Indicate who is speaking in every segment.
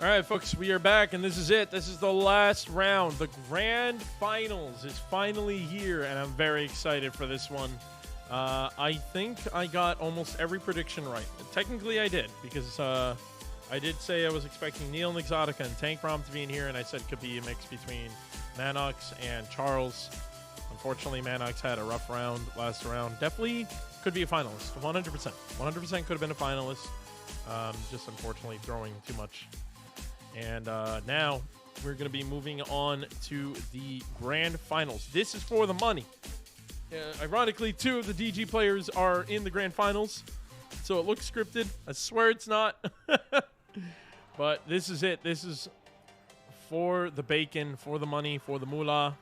Speaker 1: All right, folks, we are back, and this is it. This is the last round. The grand finals is finally here, and I'm very excited for this one. I think I got almost every prediction right. Technically, I did, because I did say I was expecting Neal, Nixotica, and TanKRom to be in here, and I said it could be a mix between Manox and Charles. Unfortunately, Manox had a rough round last round. Definitely could be a finalist, 100%. 100% could have been a finalist. Just unfortunately throwing too much. And now we're going to be moving on to the grand finals. This is for the money. Ironically, 2 of the DG players are in the grand finals, so it looks scripted. I swear it's not. But this is it. This is for the bacon, for the money, for the moolah.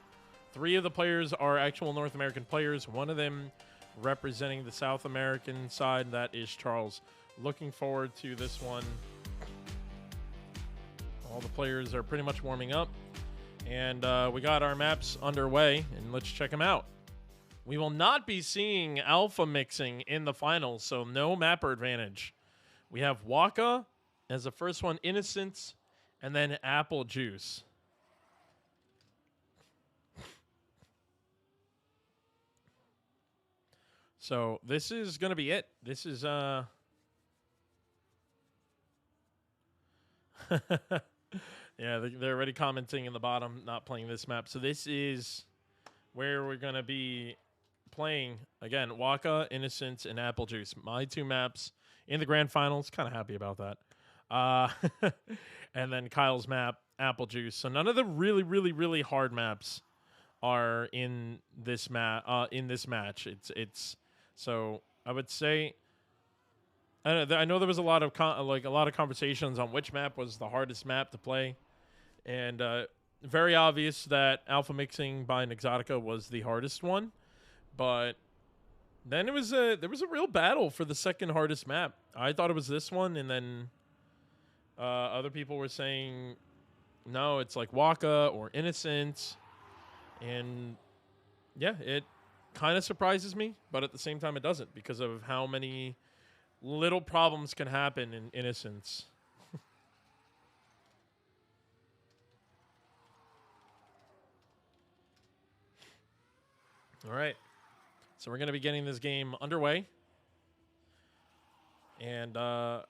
Speaker 1: 3 of the players are actual North American players. 1 of them representing the South American side. That is Charles. Looking forward to this one. All the players are pretty much warming up. And we got our maps underway, and let's check them out. We will not be seeing alpha mixing in the finals, so no mapper advantage. We have Waka as the first one, Innocence, and then Apple Juice. So this is going to be it. This is... Yeah, they're already commenting in the bottom, not playing this map. So this is where we're going to be playing, again, Waka, Innocence, and Apple Juice. My 2 maps in the grand finals. Kind of happy about that. And then Kyle's map, Apple Juice. So none of the really, really, really hard maps are in this match. It's so I would say... I know there was a lot of conversations on which map was the hardest map to play, and very obvious that alpha mixing by Nixotica was the hardest one, but then there was a real battle for the second hardest map. I thought it was this one, and then other people were saying no, it's like Waka or Innocent, and yeah, it kind of surprises me, but at the same time it doesn't, because of how many little problems can happen in Innocence. All right. So we're going to be getting this game underway. And again,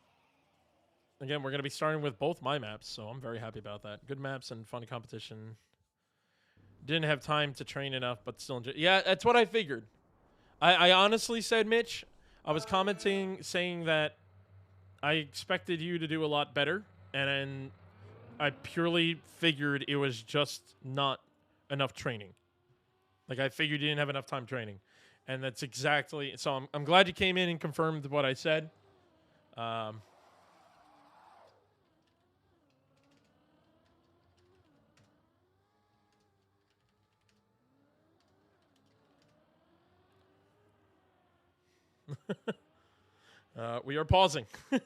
Speaker 1: we're going to be starting with both my maps, so I'm very happy about that. Good maps and fun competition. Didn't have time to train enough, but still enjoy. Yeah, that's what I figured. I honestly said, Mitch, I was commenting saying that I expected you to do a lot better, and then I purely figured it was just not enough training. Like, I figured you didn't have enough time training. And that's exactly... So I'm glad you came in and confirmed what I said. We are pausing. One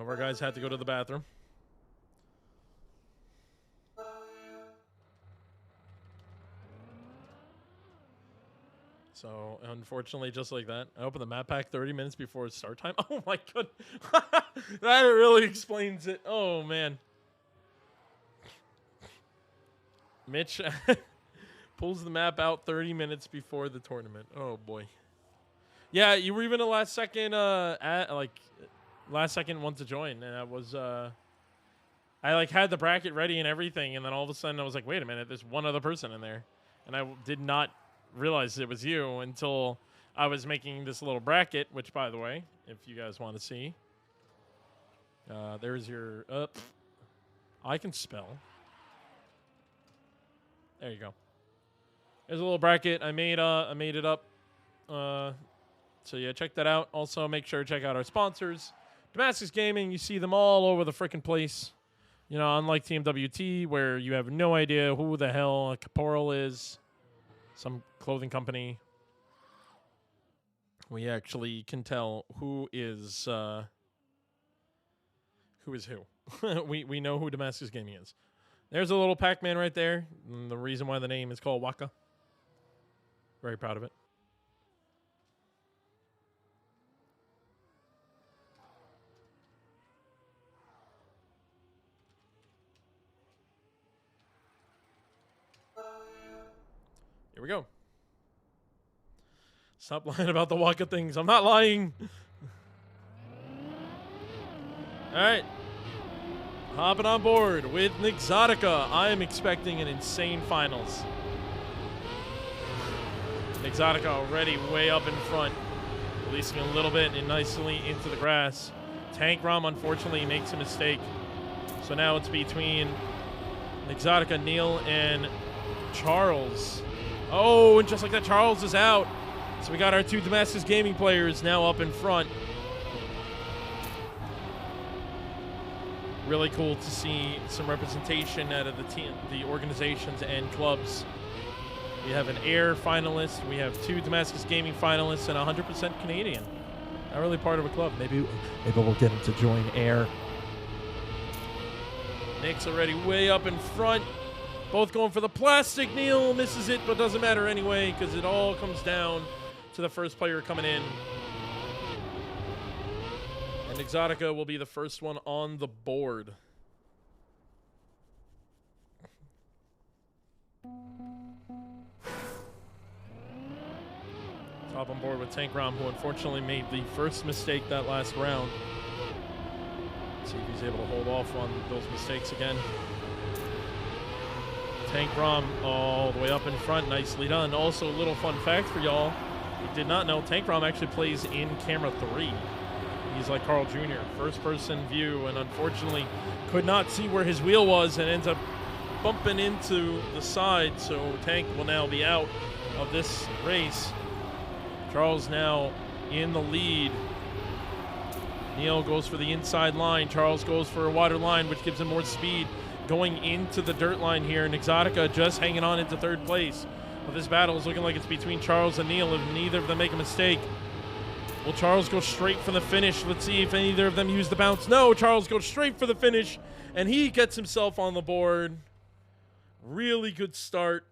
Speaker 1: of our guys had to go to the bathroom. So, unfortunately, just like that, I opened the map pack 30 minutes before start time. Oh, my god. That really explains it. Oh, man. Mitch pulls the map out 30 minutes before the tournament. Oh, boy. Yeah, you were even a last second one to join, and I was I had the bracket ready and everything, and then all of a sudden I was like, wait a minute, there's one other person in there, and I did not realize it was you until I was making this little bracket, which, by the way, if you guys want to see, there's your I can spell. There you go. There's a little bracket I made it up. So yeah, check that out. Also, make sure to check out our sponsors. Damascus Gaming, you see them all over the freaking place. You know, unlike TMWT, where you have no idea who the hell a Caporal is, some clothing company. We actually can tell who is who. we know who Damascus Gaming is. There's a little Pac-Man right there. And the reason why the name is called Waka. Very proud of it. Here we go. Stop lying about the Waka things. I'm not lying. All right. Hopping on board with Nixotica. I am expecting an insane finals. Nixotica already way up in front. Releasing a little bit and nicely into the grass. TanKRom, unfortunately, makes a mistake. So now it's between Nixotica, Neal, and Charles. Oh, and just like that, Charles is out. So we got our two Damascus Gaming players now up in front. Really cool to see some representation out of the organizations and clubs. We have an Air finalist. We have two Damascus Gaming finalists and 100% Canadian. Not really part of a club. Maybe we'll get him to join Air. Nick's already way up in front. Both going for the plastic. Neal misses it, but doesn't matter anyway because it all comes down to the first player coming in. And Nixotica will be the first one on the board. Top on board with TanKRom, who unfortunately made the first mistake that last round. Let's see if he's able to hold off on those mistakes again. TanKRom all the way up in front, nicely done. Also, a little fun fact for y'all. You did not know TanKRom actually plays in camera 3. He's like Carl Jr., first-person view, and unfortunately could not see where his wheel was and ends up bumping into the side, so Tank will now be out of this race. Charles now in the lead. Neal goes for the inside line. Charles goes for a wider line, which gives him more speed going into the dirt line here. Nixotica just hanging on into third place. But this battle is looking like it's between Charles and Neal if neither of them make a mistake. Will Charles go straight for the finish? Let's see if either of them use the bounce. No, Charles goes straight for the finish, and he gets himself on the board. Really good start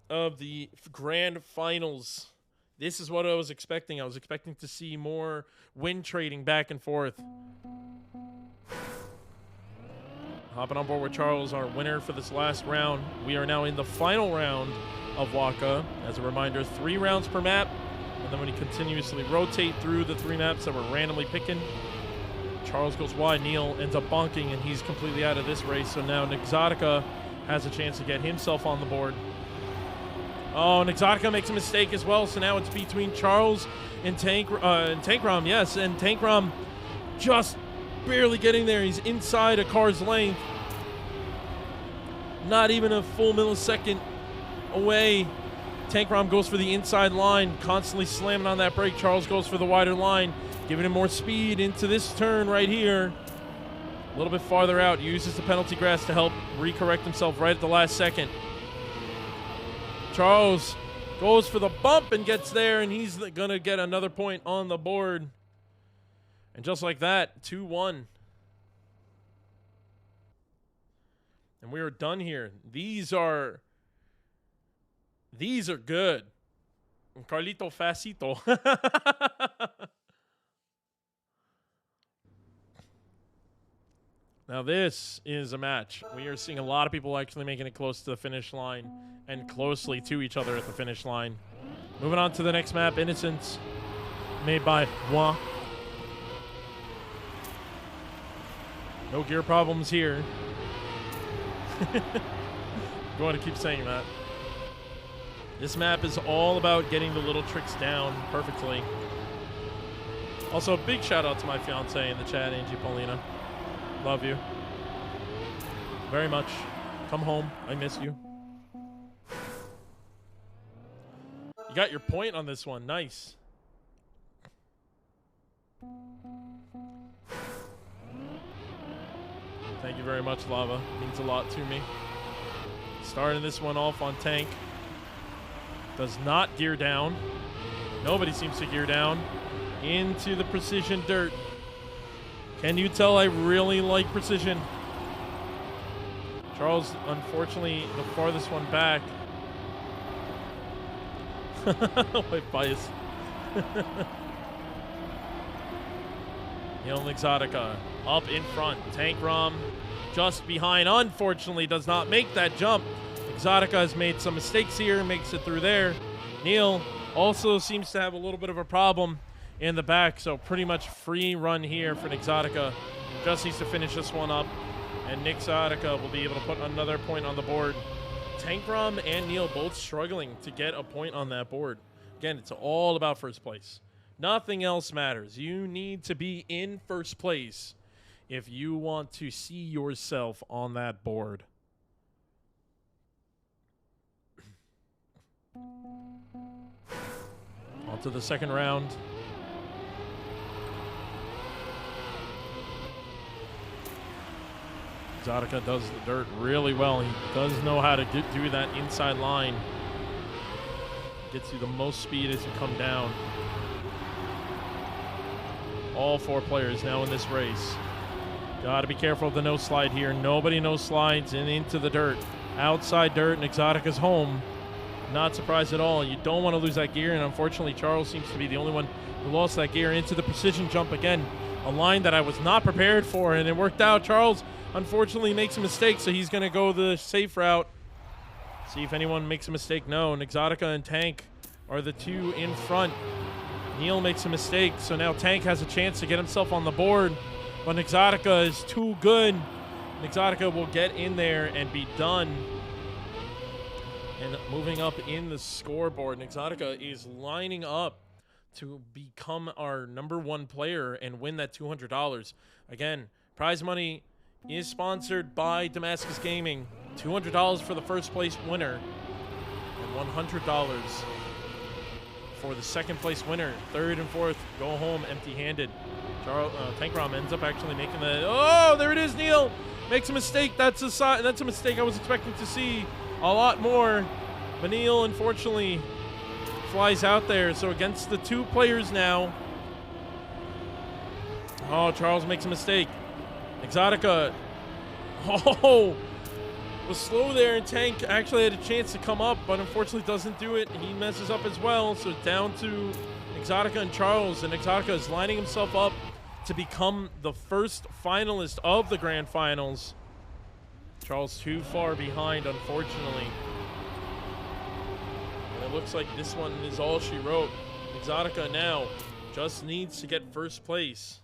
Speaker 1: of the grand finals. This is what I was expecting. I was expecting to see more win trading back and forth. Hopping on board with Charles, our winner for this last round. We are now in the final round of Waka. As a reminder, 3 rounds per map. And then when you continuously rotate through the 3 maps that we're randomly picking, Charles goes wide, Neal ends up bonking, and he's completely out of this race. So now Nixotica has a chance to get himself on the board. Oh, Nixotica makes a mistake as well, so now it's between Charles and TanKRom, yes, and TanKRom just barely getting there. He's inside a car's length. Not even a full millisecond away. TanKRom goes for the inside line, constantly slamming on that brake. Charles goes for the wider line, giving him more speed into this turn right here. A little bit farther out, uses the penalty grass to help recorrect himself right at the last second. Charles goes for the bump and gets there, and he's going to get another point on the board. And just like that, 2-1. And we are done here. These are good. Carlito Facito. Now this is a match. We are seeing a lot of people actually making it close to the finish line and closely to each other at the finish line. Moving on to the next map, Innocence, made by Moi. No gear problems here. Going to keep saying that. This map is all about getting the little tricks down perfectly. Also, a big shout out to my fiance in the chat, Angie Paulina. Love you very much. Come home. I miss you. You got your point on this one. Nice. Thank you very much, Lava. Means a lot to me. Starting this one off on Tank. Does not gear down. Nobody seems to gear down. Into the precision dirt. Can you tell I really like precision? Charles, unfortunately, the farthest one back. White bias. Neal Nixotica up in front. TanKRom just behind. Unfortunately, does not make that jump. Nixotica has made some mistakes here, makes it through there. Neal also seems to have a little bit of a problem in the back, so pretty much free run here for Nixotica. Just needs to finish this one up, and Nixotica will be able to put another point on the board. TanKRom and Neal both struggling to get a point on that board. Again, it's all about first place. Nothing else matters. You need to be in first place if you want to see yourself on that board. On to the second round. Nixotica does the dirt really well. He does know how to do that inside line. Gets you the most speed as you come down. All 4 players now in this race. Got to be careful of the no slide here. Nobody no slides and into the dirt. Outside dirt, Nixotica's home. Not surprised at all. You don't want to lose that gear, and unfortunately Charles seems to be the only one who lost that gear into the precision jump again. A line that I was not prepared for, and it worked out. Charles unfortunately makes a mistake, so he's going to go the safe route. See if anyone makes a mistake. No, Nixotica and Tank are the 2 in front. Neal makes a mistake, so now Tank has a chance to get himself on the board, but Nixotica is too good. Nixotica will get in there and be done. And moving up in the scoreboard, Nixotica is lining up to become our #1 player and win that $200. Again, prize money is sponsored by Damascus Gaming. $200 for the first place winner and $100 for the second place winner. Third and fourth go home empty-handed. TanKRom ends up actually making the... Oh, there it is, Neal! Makes a mistake. That's a mistake I was expecting to see a lot more. But Neal, unfortunately, flies out there. So against the 2 players now. Oh, Charles makes a mistake. Nixotica, was slow there, and Tank actually had a chance to come up, but unfortunately doesn't do it. He messes up as well, so down to Nixotica and Charles, and Nixotica is lining himself up to become the first finalist of the grand finals. Charles too far behind, unfortunately. And it looks like this one is all she wrote. Nixotica now just needs to get first place.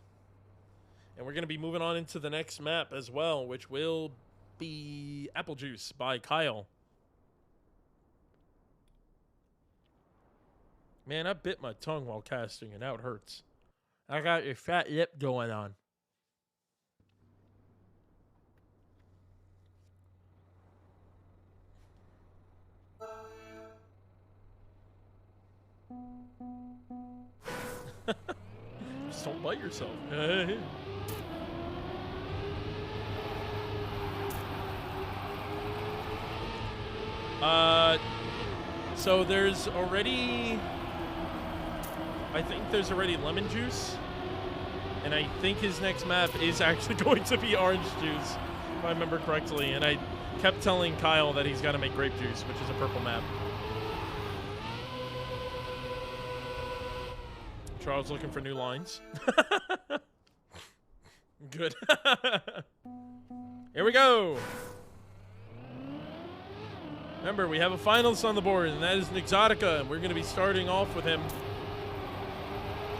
Speaker 1: And we're going to be moving on into the next map as well, which will be Apple Juice by Kyle. Man, I bit my tongue while casting, and now it hurts. I got your fat lip going on. Just don't bite yourself. So there's already, I think there's already lemon juice, and I think his next map is actually going to be orange juice, if I remember correctly. And I kept telling Kyle that he's got to make grape juice, which is a purple map. Charles looking for new lines. Good. Here we go. Remember, we have a finalist on the board, and that is Nixotica, and we're going to be starting off with him.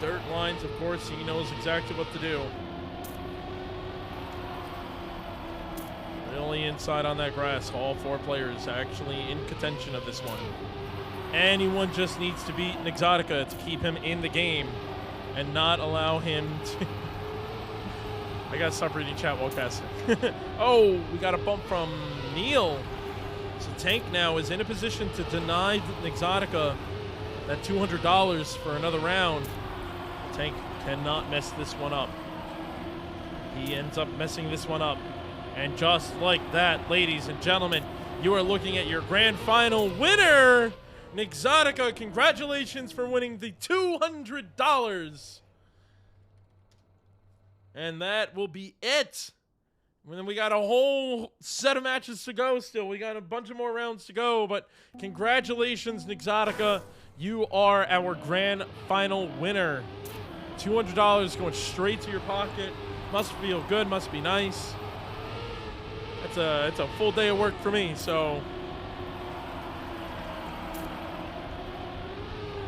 Speaker 1: Dirt lines, of course, he knows exactly what to do. Really inside on that grass. All 4 players actually in contention of this one. Anyone just needs to beat Nixotica to keep him in the game and not allow him to... I got to stop reading chat while casting. Oh, we got a bump from Neal. So Tank now is in a position to deny Nixotica that $200 for another round. Tank cannot mess this one up. He ends up messing this one up. And just like that, ladies and gentlemen, you are looking at your grand final winner, Nixotica. Congratulations for winning the $200. And that will be it. And then we got a whole set of matches to go still. We got a bunch of more rounds to go, but congratulations, Nixotica. You are our grand final winner. $200 going straight to your pocket. Must feel good, must be nice. It's a full day of work for me, so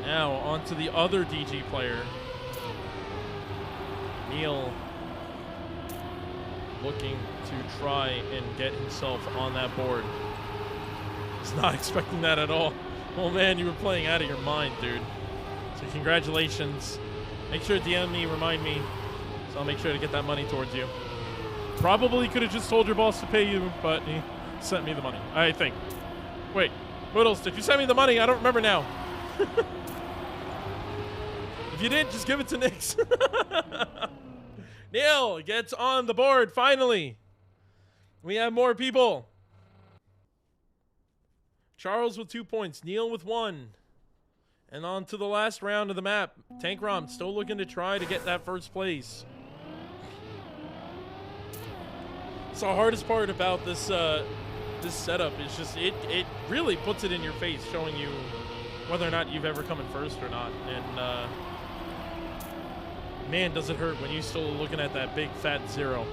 Speaker 1: Now on to the other DG player. Neal looking to try and get himself on that board. He's not expecting that at all. Oh man, you were playing out of your mind, dude. So congratulations. Make sure to DM me, remind me, so I'll make sure to get that money towards you. Probably could have just told your boss to pay you, but he sent me the money, I think. Wait, Whittles, did you send me the money? I don't remember now. If you didn't, just give it to Nix. Neal gets on the board, finally. We have more people. Charles with 2 points, Neal with 1. And on to the last round of the map. TanKRom still looking to try to get that first place. So the hardest part about this this setup is just it really puts it in your face, showing you whether or not you've ever come in first or not. And man, does it hurt when you're still looking at that big fat 0.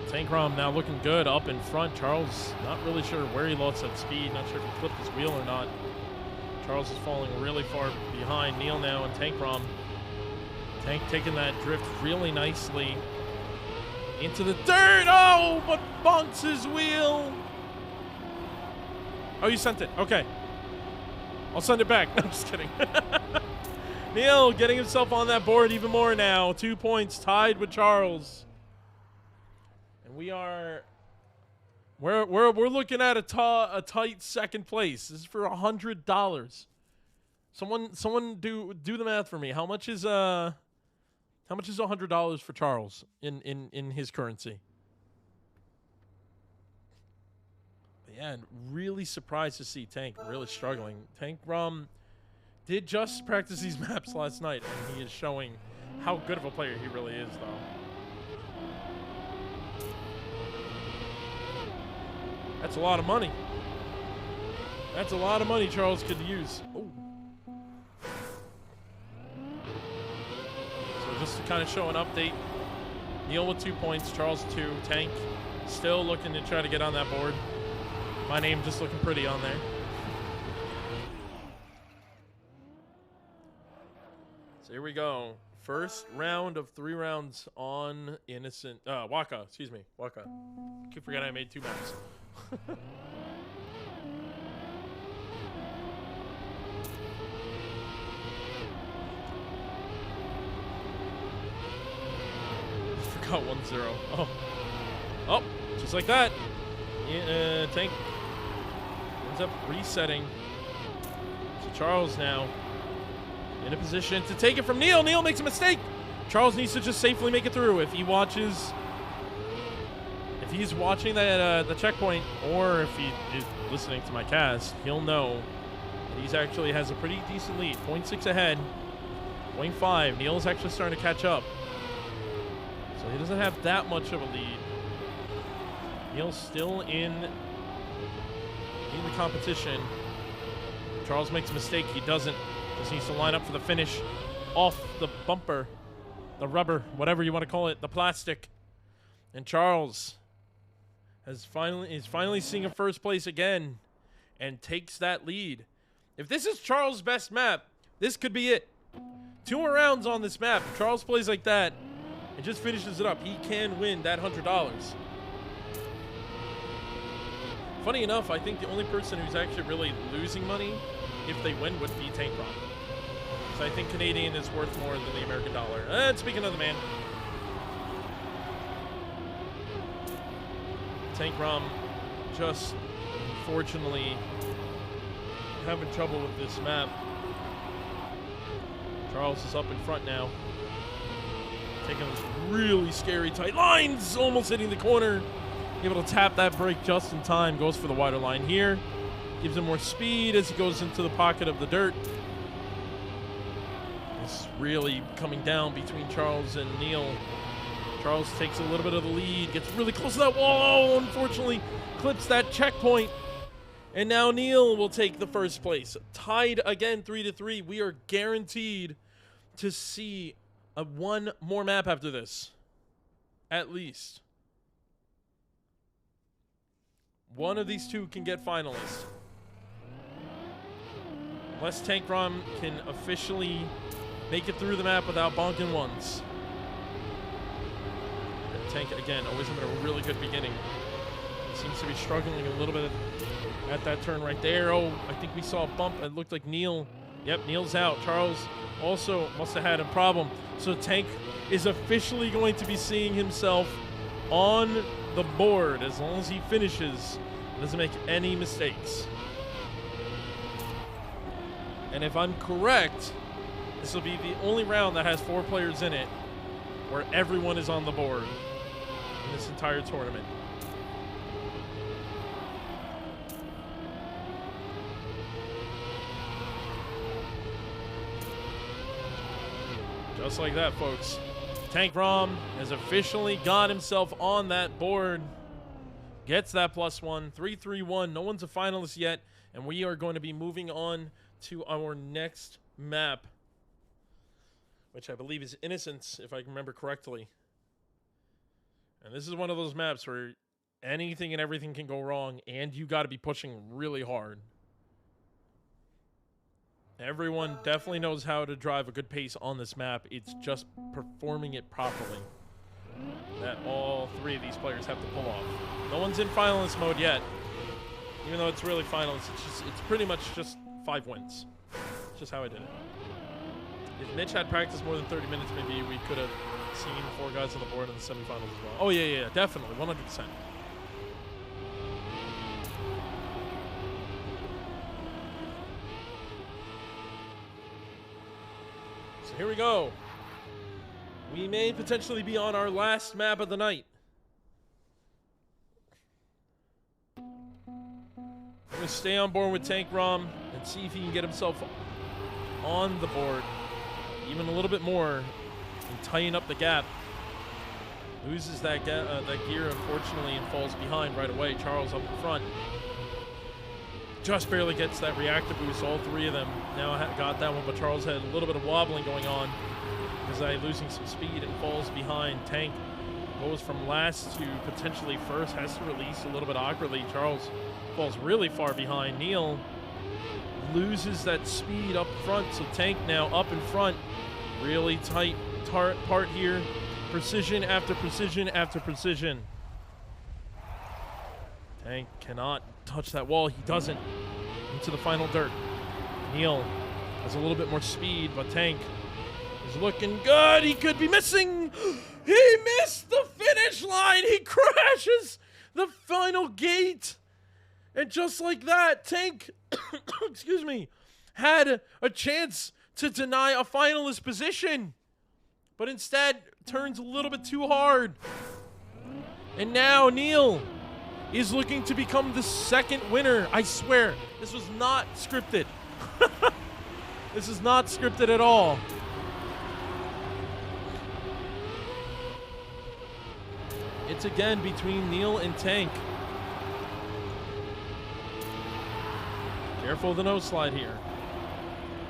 Speaker 1: TanKRom now looking good up in front. Charles not really sure where he lost that speed. Not sure if he flipped his wheel or not. Charles is falling really far behind Neal now, and TanKRom. Tank taking that drift really nicely into the dirt. Oh, but bunks his wheel. Oh, you sent it. Okay. I'll send it back. No, I'm just kidding. Neal getting himself on that board even more now. 2 points tied with Charles. And we're looking at a tight second place. This is for $100. Someone do the math for me. How much is $100 for Charles in his currency? But yeah, really surprised to see Tank really struggling. TanKRom did just practice these maps last night, and he is showing how good of a player he really is, though. That's a lot of money. That's a lot of money Charles could use. Oh. So just to kind of show an update, Neal with 2 points, Charles 2, Tank still looking to try to get on that board. My name just looking pretty on there. So here we go. First round of 3 rounds on Waka, excuse me, Waka. Keep forgetting I made 2 maps. Forgot 1-0. Oh, just like that. Yeah, Tank ends up resetting. So Charles now in a position to take it from Neal. Neal makes a mistake. Charles needs to just safely make it through. If he watches. If he's watching the checkpoint, or if he is listening to my cast, he'll know that he's actually has a pretty decent lead. 0.6 ahead. 0.5. Neal's actually starting to catch up. So he doesn't have that much of a lead. Neal's still in the competition. Charles makes a mistake. He doesn't. Just needs to line up for the finish off the bumper, the rubber, whatever you want to call it, the plastic. And Charles is finally seeing a first place again and takes that lead. If this is Charles' best map, this could be it. 2 more rounds on this map. If Charles plays like that and just finishes it up, he can win that $100. Funny enough, I think the only person who's actually really losing money if they win would be TanKRom. So I think Canadian is worth more than the American dollar. And speaking of the man, TanKRom just unfortunately having trouble with this map. Charles is up in front now. Taking those really scary tight lines, almost hitting the corner. Able to tap that brake just in time. Goes for the wider line here. Gives him more speed as he goes into the pocket of the dirt. It's really coming down between Charles and Neal. Charles takes a little bit of the lead, gets really close to that wall. Oh, unfortunately, clips that checkpoint. And now Neal will take the first place. Tied again, 3-3. We are guaranteed to see one more map after this. At least. One of these two can get finalists. Unless TanKRom can officially make it through the map without bonking once. And Tank, again, always having a really good beginning. Seems to be struggling a little bit at that turn right there. Oh, I think we saw a bump. It looked like Neal. Yep, Neal's out. Charles also must have had a problem. So Tank is officially going to be seeing himself on the board as long as he finishes. Doesn't make any mistakes. And if I'm correct, this will be the only round that has 4 players in it where everyone is on the board in this entire tournament. Just like that, folks. TanKRom has officially got himself on that board. Gets that +1, 3-3-1. No one's a finalist yet, and we are going to be moving on to our next map, which I believe is Innocence, if I remember correctly. And this is one of those maps where anything and everything can go wrong, and you got to be pushing really hard. Everyone definitely knows how to drive a good pace on this map. It's just performing it properly that all 3 of these players have to pull off. No one's in finalist mode yet, even though it's really finalist. It's pretty much just 5 wins. It's just how I did it. If Mitch had practiced more than 30 minutes, maybe we could have seen 4 guys on the board in the semifinals as well. Oh, yeah, definitely, 100%. So here we go. We may potentially be on our last map of the night. I'm going to stay on board with TanKRom and see if he can get himself on the board even a little bit more and tighten up the gap. Loses that gear, unfortunately, and falls behind right away. Charles up in front. Just barely gets that reactor boost. All 3 of them now got that one, but Charles had a little bit of wobbling going on. Because losing some speed and falls behind. Tank goes from last to potentially first. Has to release a little bit awkwardly. Charles falls really far behind. Neal loses that speed up front. So Tank now up in front. Really tight part here. Precision after precision after precision. Tank cannot touch that wall. He doesn't. Into the final dirt. Neal has a little bit more speed, but Tank is looking good. He could be missing. He missed the finish line. He crashes the final gate. And just like that, Tank, excuse me, had a chance to deny a finalist position, but instead turns a little bit too hard. And now Neal is looking to become the 2nd winner. I swear, this was not scripted. This is not scripted at all. It's again between Neal and Tank. Careful of the nose slide here.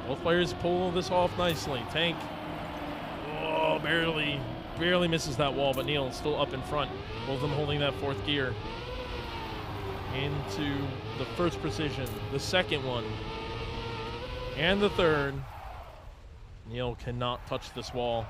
Speaker 1: Both players pull this off nicely. Tank, oh, barely misses that wall, but Neal still up in front. Both of them holding that 4th gear. Into the first precision, the 2nd one, and the 3rd. Neal cannot touch this wall.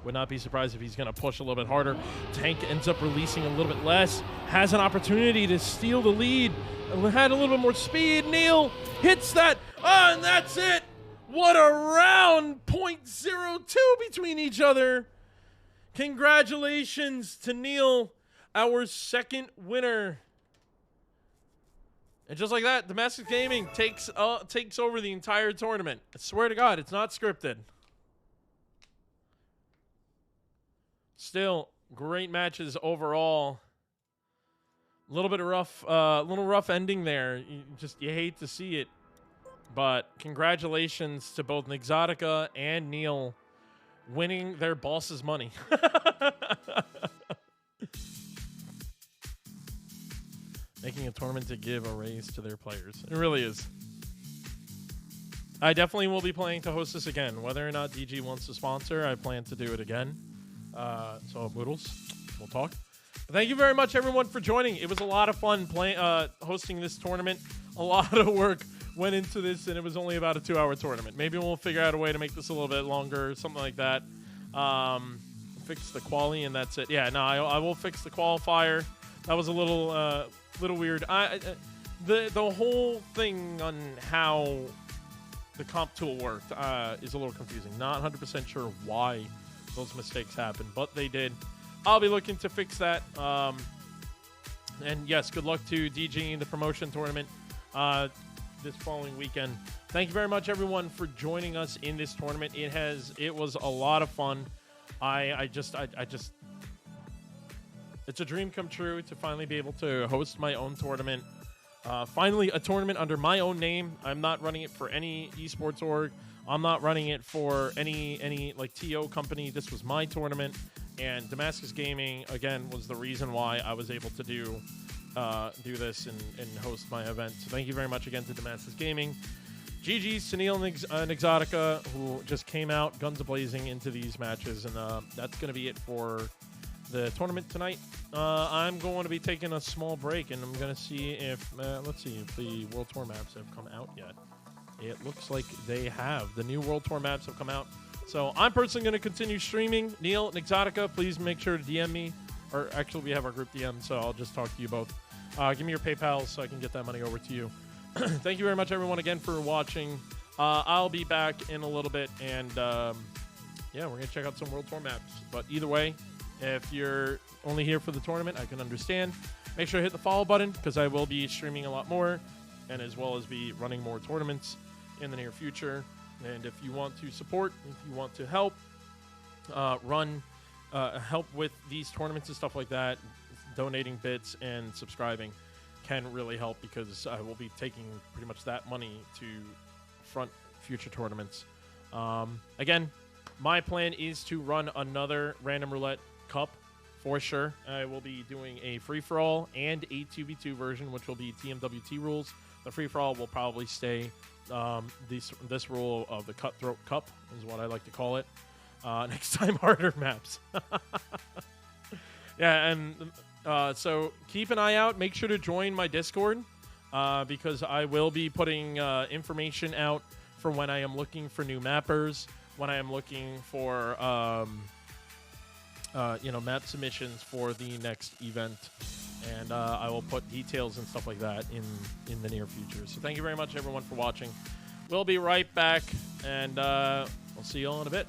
Speaker 1: Would not be surprised if he's going to push a little bit harder. Tank ends up releasing a little bit less. Has an opportunity to steal the lead. Had a little bit more speed. Neal hits that. Oh, and that's it. What a round. 0.02 between each other. Congratulations to Neal, our 2nd winner. And just like that, Domestic Gaming takes over the entire tournament. I swear to God, it's not scripted. Still, great matches overall. A little bit of little rough ending there. You hate to see it. But congratulations to both Nixotica and Neal winning their boss's money. Making a tournament to give a raise to their players. It really is. I definitely will be planning to host this again. Whether or not DG wants to sponsor, I plan to do it again. So, Boodles, we'll talk. Thank you very much, everyone, for joining. It was a lot of fun hosting this tournament. A lot of work went into this, and it was only about a 2-hour tournament. Maybe we'll figure out a way to make this a little bit longer, something like that. Fix the quali, and that's it. Yeah, no, I will fix the qualifier. That was a little weird. The whole thing on how the comp tool worked is a little confusing. Not 100% sure why those mistakes happened, but they did. I'll be looking to fix that. And yes, good luck to DGing the promotion tournament this following weekend. Thank you very much, everyone, for joining us in this tournament. It was a lot of fun. I just it's a dream come true to finally be able to host my own tournament. Finally, a tournament under my own name. I'm not running it for any esports org. I'm not running it for any like TO company. This was my tournament, and Damascus Gaming again was the reason why I was able to do this and host my event. So thank you very much again to Damascus Gaming. GG's to Neal Nixotica, who just came out guns a-blazing into these matches, and that's going to be it for the tournament tonight. I'm going to be taking a small break, and I'm going to see if let's see if the World Tour maps have come out yet. It looks like they have. The new World Tour maps have come out. So I'm personally going to continue streaming. Neal, Nixotica, please make sure to DM me. Or actually, we have our group DM, so I'll just talk to you both. Give me your PayPal so I can get that money over to you. Thank you very much, everyone, again, for watching. I'll be back in a little bit, and yeah, we're going to check out some World Tour maps. But either way, if you're only here for the tournament, I can understand. Make sure to hit the follow button, because I will be streaming a lot more, and as well as be running more tournaments in the near future. And if you want to support, if you want to help help with these tournaments and stuff like that, donating bits and subscribing can really help, because I will be taking pretty much that money to front future tournaments. Again, my plan is to run another Random Roulette Cup for sure. I will be doing a free-for-all and a 2v2 version, which will be TMWT rules. The free-for-all will probably stay this rule of the Cutthroat Cup is what I like to call it. Next time, harder maps. Yeah, and so keep an eye out. Make sure to join my Discord because I will be putting information out for when I am looking for new mappers, when I am looking for map submissions for the next event, and I will put details and stuff like that in the near future. So thank you very much, everyone, for watching. We'll be right back, and we'll see you all in a bit.